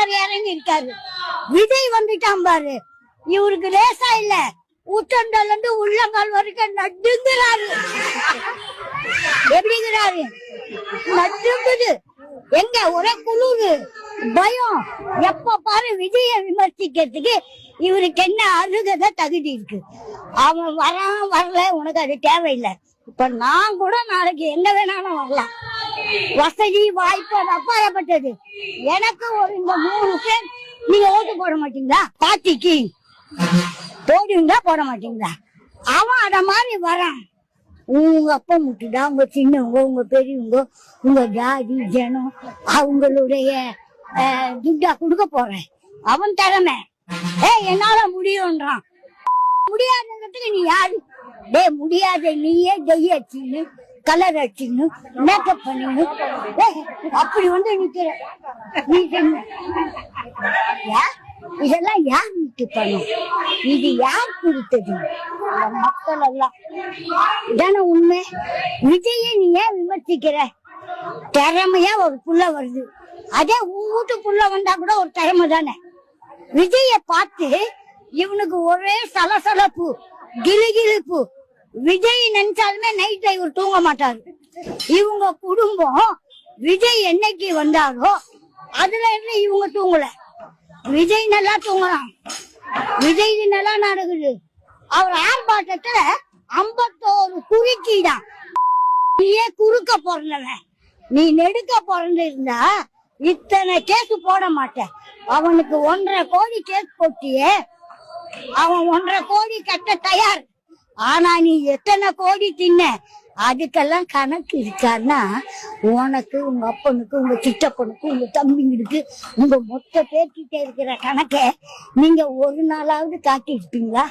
அவர் இறங்கி இருக்காரு. விஜய் வந்துட்டான் பாரு, இவருக்கு லேசா இல்ல, உச்சந்தல இருந்து உள்ளங்கால் வரைக்கும் நடுங்குறாரு. எப்படிங்கிறாரு? நடுங்குது. எங்க ஒரே குளிரு, பயம். எப்ப பாரு விஜய விமர்சிக்கிறதுக்கு இவருக்கு என்ன அருகதை தகுதி இருக்கு? அவன் வரான் வரல, உனக்கு அது தேவையில்லை. இப்ப நான் கூட நாளைக்கு எங்க வேணாலும் வரலாம். வசதி வாய்ப்பு அது அப்பாயப்பட்டது. எனக்கு ஒரு இந்த 3 பேர் நீங்க ஓட்டு போட மாட்டீங்களா? பார்ட்டிக்கு போடுவீங்களா போட மாட்டீங்களா? அவன் அத மாதிரி வரான். உங்க அப்பா முட்டுடா, உங்க சின்னவங்க, உங்க பெரியவங்க, உங்க ஜாதி ஜனம் அவங்களுடைய துட்டா கொடுக்க போறேன். அவன் திறமை என்னால முடியும்ன்றான். முடியாதுங்கிறதுக்கு நீ யாரு? முடியாத நீயே டெய் அடிச்சுன்னு கலர் அடிச்சுன்னு மேக்கப் பண்ணு அப்படி வந்து நிக்கிற. இதெல்லாம் யார் வீட்டு பண்ணும்? இது யார் கொடுத்தது? மக்கள் எல்லாம் இதான உண்மை. விஜய நீ ஏன் விமர்சிக்கிற? திறமையா ஒரு புள்ள வருது, அதே வீட்டு புள்ள வந்தா கூட ஒரு திறமை தானே. விஜய பார்த்து இவனுக்கு ஒரே சலசலப்பு, கிளுகிழுப்பு. விஜய் நினைச்சாலுமே நைட்ல இவர் தூங்க மாட்டாரு. இவங்க குடும்பம் விஜய் என்னைக்கு வந்தாரோ அதுல இருந்து இவங்க தூங்கல. விஜய் நல்லா தூங்கலாம், விஜய் நல்லா நடக்குது. அவர் ஆர்ப்பாட்டத்துல 51 குறுக்கிதான். நீயே குறுக்க பிறந்தவன், நீ நெடுக்க பிறந்து இருந்தா இத்தனை கேஸ் போட மாட்டேன். அவனுக்கு 1.5 கோடி கேஸ் போட்டியே, அவன் 1.5 கோடி கட்ட தயார். ஆனா நீ எத்தனை கோடி தின்ன? அதுக்கெல்லாம் கணக்கு இருக்கான்னா உனக்கு, உங்க அப்பனுக்கு, உங்க சித்தப்பனுக்கு, உங்க தம்பிங்களுக்கு, உங்க மொத்த பேர்கிட்ட இருக்கிற கணக்கை நீங்க ஒரு நாளாவது காட்டி இருப்பீங்களா?